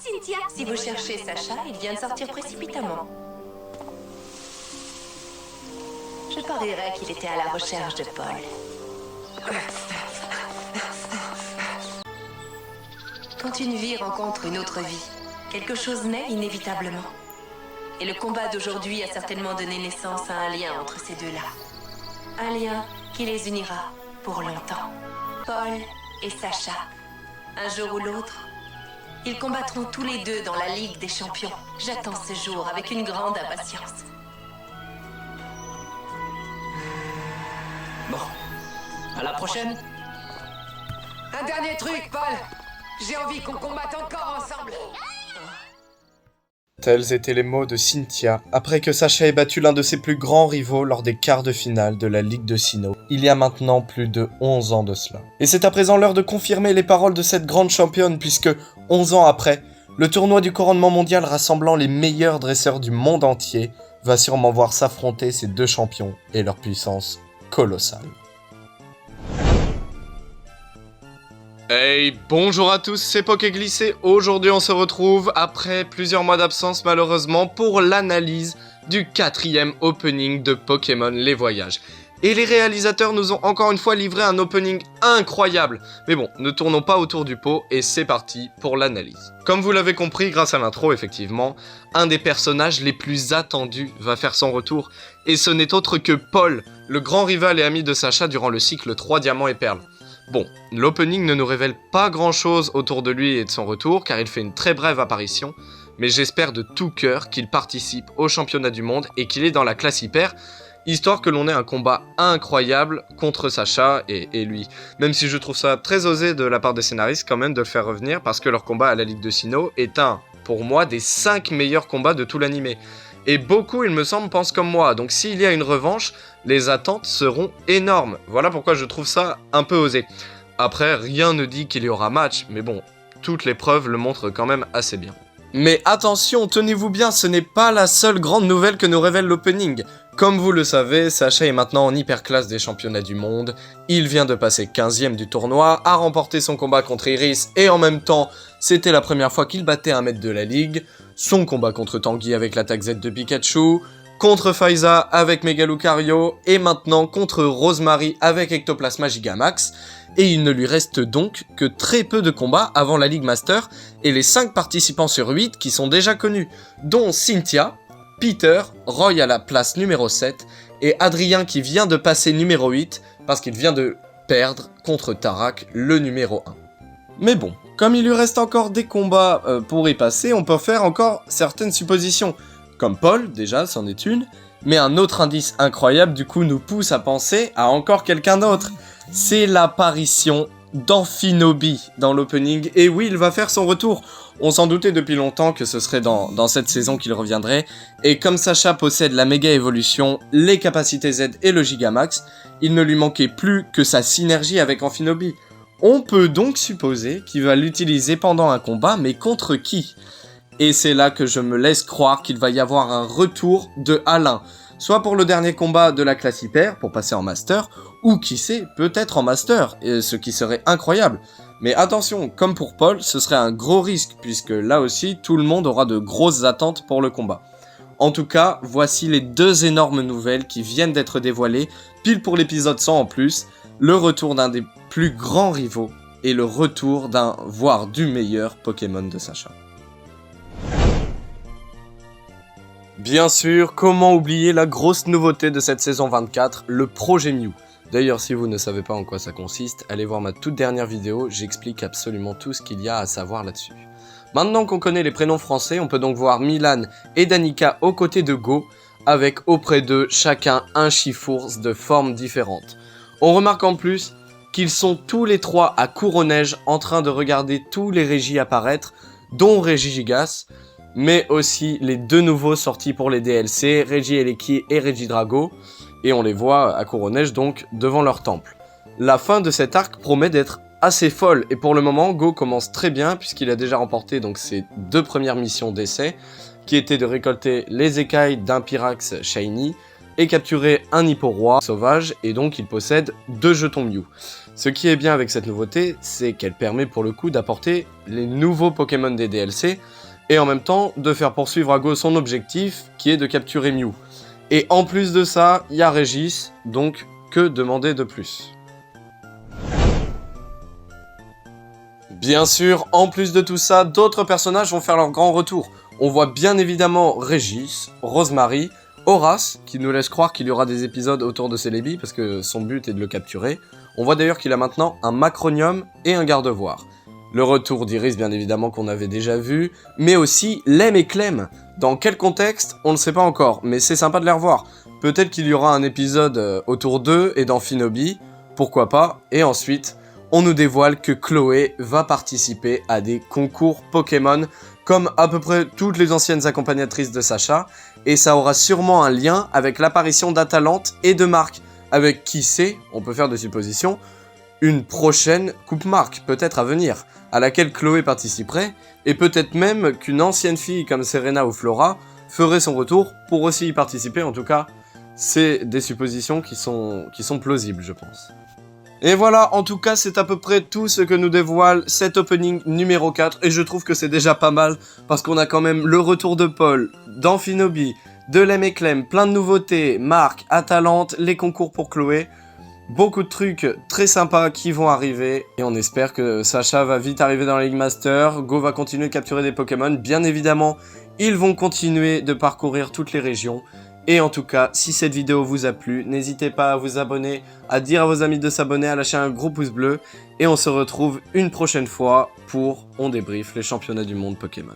Cynthia. Si vous cherchez Sacha, il vient de sortir précipitamment. Je parierais qu'il était à la recherche de Paul. Quand une vie rencontre une autre vie, quelque chose naît inévitablement. Et le combat d'aujourd'hui a certainement donné naissance à un lien entre ces deux-là. Un lien qui les unira pour longtemps. Paul et Sacha. Un jour ou l'autre, ils combattront tous les deux dans la Ligue des Champions. J'attends ce jour avec une grande impatience. Bon, à la prochaine. Un dernier truc, Paul. J'ai envie qu'on combatte encore ensemble. Tels étaient les mots de Cynthia après que Sacha ait battu l'un de ses plus grands rivaux lors des quarts de finale de la Ligue de Sinnoh, il y a maintenant plus de 11 ans de cela. Et c'est à présent l'heure de confirmer les paroles de cette grande championne puisque, 11 ans après, le tournoi du couronnement mondial rassemblant les meilleurs dresseurs du monde entier va sûrement voir s'affronter ces deux champions et leur puissance colossale. Hey, bonjour à tous, c'est Pokéglissé. Aujourd'hui on se retrouve après plusieurs mois d'absence malheureusement pour l'analyse du 4e opening de Pokémon Les Voyages. Et les réalisateurs nous ont encore une fois livré un opening incroyable. Mais bon, ne tournons pas autour du pot et c'est parti pour l'analyse. Comme vous l'avez compris grâce à l'intro effectivement, un des personnages les plus attendus va faire son retour. Et ce n'est autre que Paul, le grand rival et ami de Sacha durant le cycle 3 Diamants et Perles. Bon, l'opening ne nous révèle pas grand chose autour de lui et de son retour car il fait une très brève apparition, mais j'espère de tout cœur qu'il participe au championnat du monde et qu'il est dans la classe hyper, histoire que l'on ait un combat incroyable contre Sacha et lui. Même si je trouve ça très osé de la part des scénaristes quand même de le faire revenir parce que leur combat à la Ligue de Sinnoh est un, pour moi, des 5 meilleurs combats de tout l'animé. Et beaucoup, il me semble, pensent comme moi, donc s'il y a une revanche, les attentes seront énormes. Voilà pourquoi je trouve ça un peu osé. Après, rien ne dit qu'il y aura match, mais bon, toutes les preuves le montrent quand même assez bien. Mais attention, tenez-vous bien, ce n'est pas la seule grande nouvelle que nous révèle l'opening. Comme vous le savez, Sacha est maintenant en hyperclasse des championnats du monde, il vient de passer 15e du tournoi, a remporté son combat contre Iris, et en même temps, c'était la première fois qu'il battait un maître de la ligue, son combat contre Tanguy avec l'attaque Z de Pikachu, contre Faiza avec Mega Lucario, et maintenant contre Rosemary avec Ectoplasma Gigamax, et il ne lui reste donc que très peu de combats avant la Ligue Master, et les 5 participants sur 8 qui sont déjà connus, dont Cynthia, Peter, Roy à la place numéro 7, et Adrien qui vient de passer numéro 8, parce qu'il vient de perdre contre Tarak, le numéro 1. Mais bon, comme il lui reste encore des combats pour y passer, on peut faire encore certaines suppositions. Comme Paul, déjà, c'en est une, mais un autre indice incroyable du coup nous pousse à penser à encore quelqu'un d'autre. C'est l'apparition d'Amphinobi dans l'opening, et oui, il va faire son retour. On s'en doutait depuis longtemps que ce serait dans cette saison qu'il reviendrait, et comme Sacha possède la méga évolution, les capacités Z et le Gigamax, il ne lui manquait plus que sa synergie avec Amphinobi. On peut donc supposer qu'il va l'utiliser pendant un combat, mais contre qui ? Et c'est là que je me laisse croire qu'il va y avoir un retour de Alain, soit pour le dernier combat de la classe hyper, pour passer en master, ou qui sait, peut-être en master, ce qui serait incroyable. Mais attention, comme pour Paul, ce serait un gros risque, puisque là aussi, tout le monde aura de grosses attentes pour le combat. En tout cas, voici les 2 énormes nouvelles qui viennent d'être dévoilées, pile pour l'épisode 100 en plus, le retour d'un des plus grands rivaux, et le retour d'un, voire du meilleur Pokémon de Sacha. Bien sûr, comment oublier la grosse nouveauté de cette saison 24, le projet Mew. D'ailleurs, si vous ne savez pas en quoi ça consiste, allez voir ma toute dernière vidéo, j'explique absolument tout ce qu'il y a à savoir là-dessus. Maintenant qu'on connaît les prénoms français, on peut donc voir Milan et Danica aux côtés de Go, avec auprès d'eux chacun un Chifours de formes différentes. On remarque en plus qu'ils sont tous les 3 à Couronnège en train de regarder tous les Régis apparaître, dont Régigigas, mais aussi les 2 nouveaux sortis pour les DLC, Regieleki et Regidrago, et on les voit à Couronnège donc devant leur temple. La fin de cet arc promet d'être assez folle, et pour le moment Go commence très bien puisqu'il a déjà remporté donc ses 2 premières missions d'essai, qui étaient de récolter les écailles d'un Pyrax Shiny, et capturer un Hipporoi sauvage, et donc il possède 2 jetons Mew. Ce qui est bien avec cette nouveauté, c'est qu'elle permet pour le coup d'apporter les nouveaux Pokémon des DLC, et en même temps de faire poursuivre à Go son objectif, qui est de capturer Mew. Et en plus de ça, il y a Régis, donc que demander de plus? Bien sûr, en plus de tout ça, d'autres personnages vont faire leur grand retour. On voit bien évidemment Régis, Rosemary, Horace, qui nous laisse croire qu'il y aura des épisodes autour de Celebi, parce que son but est de le capturer. On voit d'ailleurs qu'il a maintenant un Macronium et un Gardevoir. Le retour d'Iris, bien évidemment, qu'on avait déjà vu, mais aussi Lem et Clem. Dans quel contexte, on ne sait pas encore, mais c'est sympa de les revoir. Peut-être qu'il y aura un épisode autour d'eux et d'Amphinobi, pourquoi pas, et ensuite, on nous dévoile que Chloé va participer à des concours Pokémon, comme à peu près toutes les anciennes accompagnatrices de Sacha, et ça aura sûrement un lien avec l'apparition d'Atalante et de Marc, avec qui sait, on peut faire des suppositions, une prochaine Coupe Marc, peut-être à venir, à laquelle Chloé participerait, et peut-être même qu'une ancienne fille comme Serena ou Flora ferait son retour pour aussi y participer, en tout cas, c'est des suppositions qui sont plausibles, je pense. Et voilà, en tout cas, c'est à peu près tout ce que nous dévoile cet opening numéro 4, et je trouve que c'est déjà pas mal, parce qu'on a quand même le retour de Paul, d'Amphinobi, de Lem et Clem, plein de nouveautés, Marc, Atalante, les concours pour Chloé, beaucoup de trucs très sympas qui vont arriver, et on espère que Sacha va vite arriver dans la Ligue Master, Go va continuer de capturer des Pokémon, bien évidemment, ils vont continuer de parcourir toutes les régions. Et en tout cas, si cette vidéo vous a plu, n'hésitez pas à vous abonner, à dire à vos amis de s'abonner, à lâcher un gros pouce bleu. Et on se retrouve une prochaine fois pour On débrief les championnats du monde Pokémon.